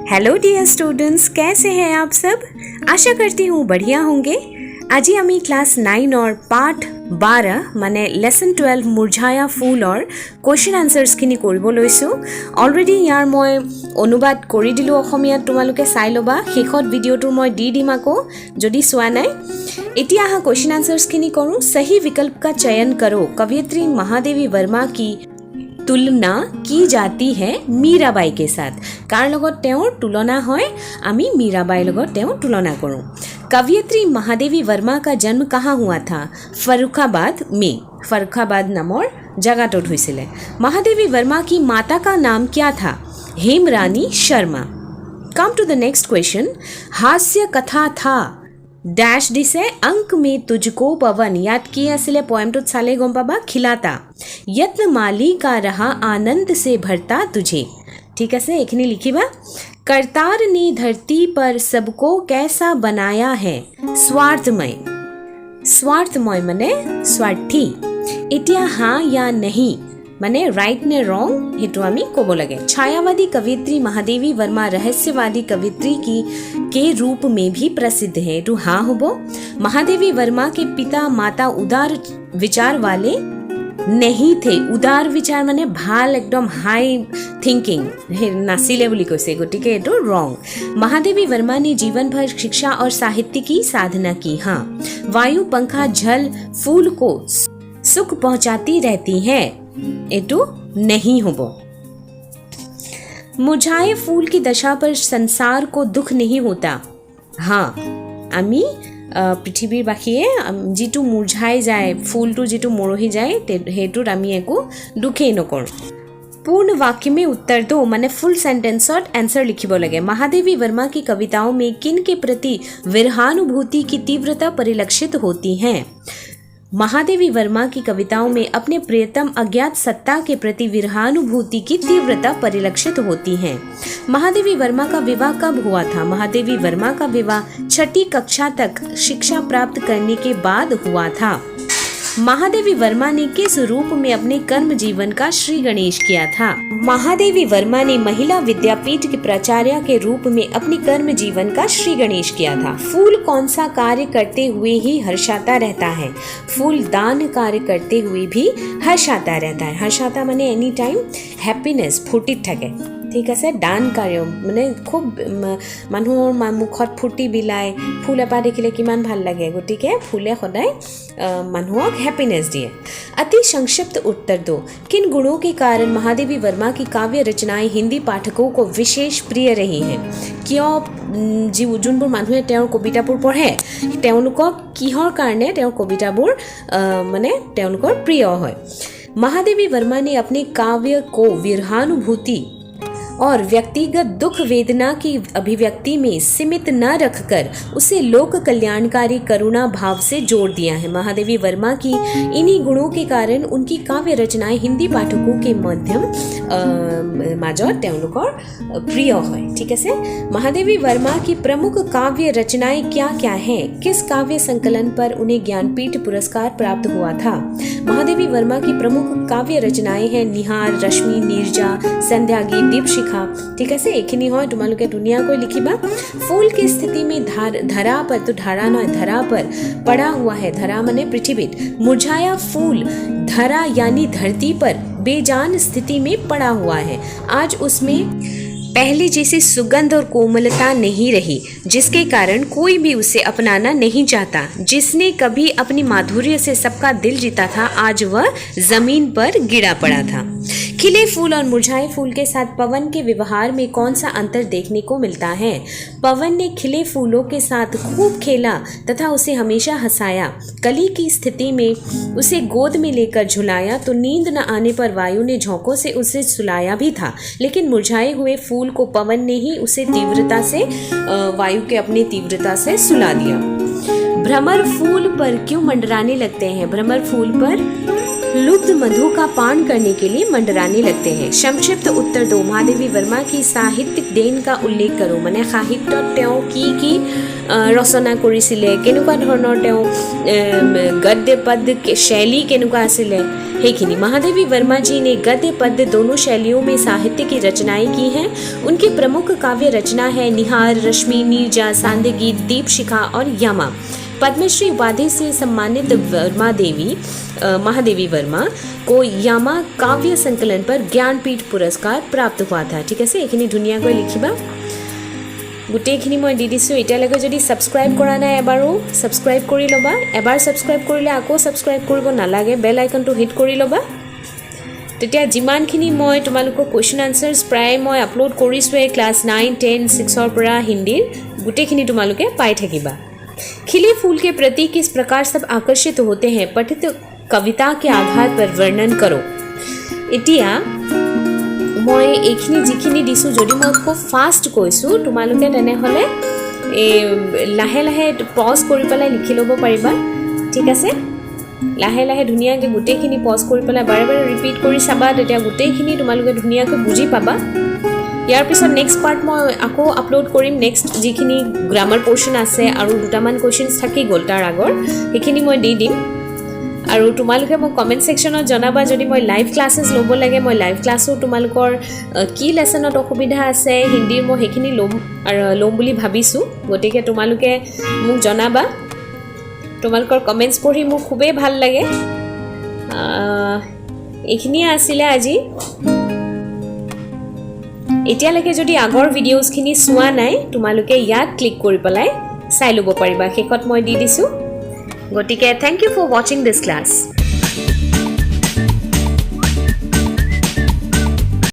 Hello dear students, कैसे हैं आप सब? आशा करती हूँ बढ़िया होंगे। আজি আমি ক্লাস 9 और पाठ 12 মানে লেসন 12 মুৰঝায়া ফুল और কোৱেশ্চন আনসাৰ্সখিনি কৰিব লৈছো। অলৰেডি ইয়াৰ মই অনুবাদ কৰি দিলো অসমীয়াত, তোমালোকে চাই ল'বা। শেষত ভিডিঅ'টো মই দি দিম আকৌ যদি চোৱা নাই। এতিয়া আহা কোৱেশ্চন আনসাৰ্সখিনি কৰোঁ। सही विकल्प का चयन करो। कवयित्री महादेवी वर्मा की तुलना की जाती है मीराबाई के साथ। কাৰ লগত তেওঁৰ তুলনা হয়? আমি मीराबाई লগত তেওঁৰ তুলনা কৰোঁ। कवयित्री महादेवी वर्मा का जन्म कहाँ हुआ था? फर्रुखाबाद में। फर्रुखाबाद नाমৰ जगहটোত হৈছিলে। महादेवी वर्मा की माता का नाम क्या था? Hemrani Sharma. Come to the next question. हास्य कथा था डैश दिसे अंक में तुझको पवन। याद की आছিলে पोएमটোত চালে গম পাবা। खिलाता यत्न माली का रहा आनंद से भरता तुझे। ठीक है, एखनी लिखिबा। करतार ने धरती पर सबको कैसा बनाया है? स्वार्थमय। स्वार्थमय माने स्वार्थी। इतिया हाँ या नहीं माने राइट ने रॉन्ग हेतु आमी कोबो लगे। छायावादी कवियत्री महादेवी वर्मा रहस्यवादी कवियत्री के रूप में भी प्रसिद्ध है। हेतु हाँ होबो। महादेवी वर्मा के पिता माता उदार विचार वाले नहीं थे। उदार विचार माने ভাল एकदम हाई थिंकिंग नासिले বুলি কৈছে, গতিকে এটো रॉन्ग। महादेवी वर्मा ने जीवन भर शिक्षा और साहित्य की साधना की। हाँ। वायु पंखा जल फूल को सुख पहुंचाती रहती है। एटो नहीं होबो। मुरझाए फूल की दशा पर संसार को दुख नहीं होता। हाँ। আমি পৃথিৱীৰ বাসীয়ে যিটো মুৰঝাই যায়, ফুলটো যিটো মৰহি যায়, সেইটোত আমি একো দুখেই নকৰোঁ। पूर्ण वाक्य में उत्तर दो माने फुल सेंटेंसत आंसर लिखिब लगे। महादेवी वर्मा की कविताओं में किन के प्रति विरहानुभूति की तीव्रता परिलक्षित होती है? महादेवी वर्मा की कविताओं में अपने प्रियतम अज्ञात सत्ता के प्रति विरहानुभूति की तीव्रता परिलक्षित होती है। महादेवी वर्मा का विवाह कब हुआ था? महादेवी वर्मा का विवाह 6ठी कक्षा तक शिक्षा प्राप्त करने के बाद हुआ था। महादेवी वर्मा ने किस रूप में अपने कर्म जीवन का श्री गणेश किया था? महादेवी वर्मा ने महिला विद्यापीठ के प्राचार्य के रूप में अपनी कर्म जीवन का श्री गणेश किया था। फूल कौन सा कार्य करते हुए ही हर्षाता रहता है? फूल दान कार्य करते हुए भी हर्षाता रहता है। हर्षाता माने एनी टाइम हैप्पीनेस फूर्तित থাকে। ঠিক আছে, দান কাৰ্য মানে খুব মানুহৰ মুখত ফূৰ্তি বিলায়। ফুল এপাহ দেখিলে কিমান ভাল লাগে, গতিকে ফুলে সদায় মানুহক हैप्पीनेस दिए। अति संक्षिप्त उत्तर दो। किन गुणों के कारण महादेवी वर्मा की काव्य रचनाएं हिंदी पाठकों को विशेष प्रिय रही हैं? किয় যোনবোৰ মানুহে তেওঁৰ কবিতাবোৰ পঢ়ে, তেওঁলোকক কিহৰ কাৰণে তেওঁৰ কবিতাবোৰ মানে তেওঁলোকৰ প্ৰিয় হয়? महादेवी वर्मा ने अपने काव्य को विरहानुभूति और व्यक्तिगत दुख वेदना की अभिव्यक्ति में सीमित न रखकर उसे लोक कल्याणकारी करुणा भाव से जोड़ दिया है। महादेवी वर्मा की इन्हीं गुणों के कारण उनकी काव्य रचनाएं हिंदी पाठकों के माध्यम মাজত তেওঁলোকৰ প্ৰিয় হয়। ঠিক আছে, महादेवी वर्मा की प्रमुख काव्य रचनाएं क्या क्या हैं? किस काव्य संकलन पर उन्हें ज्ञानपीठ पुरस्कार प्राप्त हुआ था? महादेवी वर्मा की प्रमुख काव्य रचनाएं हैं निहार, रश्मि, नीरजा, संध्या गीत, दीपशिखा। ठीक है, এইখিনি হয় তোমালোকে ধুনীয়াকৈ লিখিবা। फूल की स्थिति में धरा पर, तो धारा न धरा पर पड़ा हुआ है। धरा माने पृथ्वीत। मुरझाया फूल धरा यानी धरती पर बेजान स्थिति में पड़ा हुआ है। आज उसमें पहले जैसी सुगंध और कोमलता नहीं रही, जिसके कारण कोई भी उसे अपनाना नहीं चाहता। जिसने कभी अपनी माधुर्य से सबका दिल जीता था, आज वह जमीन पर गिरा पड़ा था। खिले फूल और मुरझाए फूल के साथ पवन के व्यवहार में कौन सा अंतर देखने को मिलता है? पवन ने खिले फूलों के साथ खूब खेला तथा उसे हमेशा हंसाया। कली की स्थिति में उसे गोद में लेकर झुलाया तो नींद न आने पर वायु ने झोंकों से उसे सुलाया भी था। लेकिन मुरझाए हुए फूल को पवन ने ही उसे तीव्रता से वायु के अपनी तीव्रता से सुला दिया। भ्रमर फूल पर क्यों मंडराने लगते हैं? भ्रमर फूल पर लुब्ध मधु का पान करने के लिए मंडराने लगते हैं। संक्षिप्त उत्तर दो। महादेवी वर्मा की साहित्यिक देन का उल्लेख करो। মানে সাহিত্যত তেওঁ কি ৰচনা কৰিছিলে, কেনেকুৱা ধৰণৰ তেওঁ गद्य पद्य शैली केनुका आसिले हेखिनी। महादेवी वर्मा जी ने गद्य पद्य दोनों शैलियों में साहित्य की रचनाएं की हैं। उनकी प्रमुख काव्य रचना है निहार, रश्मि, नीरजा, सांदगीत, दीपशिखा और यमा। पद्मश्री उपाधि से सम्मानित महादेवी वर्मा को यामा काव्य संकलन पर ज्ञानपीठ पुरस्कार प्राप्त हुआ था। ठीक है, এইখিনি ধুনীয়াকৈ লিখিবা। গোটেইখিনি মই দি দিছোঁ। এতিয়ালৈকে যদি ছাবস্ক্ৰাইব কৰা নাই এবাৰো ছাবস্ক্ৰাইব কৰি ল'বা। এবাৰ ছাবস্ক্ৰাইব কৰিলে আকৌ ছাবস্ক্ৰাইব কৰিব নালাগে, বেল আইকনটো হিট কৰি ল'বা। তেতিয়া যিমানখিনি মই তোমালোকৰ কুৱেশ্যন আনচাৰ্ছ প্ৰায় মই আপলোড কৰিছোঁৱেই ক্লাছ 9, 10, 6ৰ পৰা হিন্দীৰ, গোটেইখিনি তোমালোকে পাই থাকিবা। खिले फूल के प्रति किस प्रकार सब आकर्षित होते हैं, पठित कविता के आधार पर वर्णन करो। इतिया मैं এইখিনি যিখিনি দিছোঁ যদি মই খুব ফাষ্ট কৈছোঁ তোমালোকে তেনেহ'লে লাহে লাহে পজ কৰি পেলাই লিখি ল'ব পাৰিবা। ঠিক আছে, লাহে লাহে ধুনীয়াকৈ গোটেইখিনি পজ কৰি পেলাই বাৰে বাৰে ৰিপিট কৰি চাবা, তেতিয়া গোটেইখিনি তোমালোকে ধুনীয়াকৈ বুজি পাবা। ইয়াৰ পিছত নেক্সট পাৰ্ট মই আকৌ আপলোড কৰিম। নেক্সট যিখিনি গ্ৰামাৰ পৰ্শ্যন আছে আৰু দুটামান কুৱেশ্যনছ থাকি গ'ল তাৰ আগৰ, সেইখিনি মই দি দিম। আৰু তোমালোকে মোক কমেণ্ট ছেকশ্যনত জনাবা যদি মই লাইভ ক্লাছেছ ল'ব লাগে। মই লাইভ ক্লাছো তোমালোকৰ কি লেচনত অসুবিধা আছে হিন্দীৰ মই সেইখিনি ল'ম বুলি ভাবিছোঁ। গতিকে তোমালোকে মোক জনাবা। তোমালোকৰ কমেণ্টছ পঢ়ি মোৰ খুবেই ভাল লাগে। এইখিনিয়ে আছিলে আজি। এতিয়ালৈকে যদি আগৰ ভিডিঅ'ছখিনি চোৱা নাই তোমালোকে ইয়াত ক্লিক কৰি পেলাই চাই ল'ব পাৰিবা, শেষত মই দি দিছোঁ। গতিকে থেংক ইউ ফৰ ৱাচিং দিছ ক্লাছ।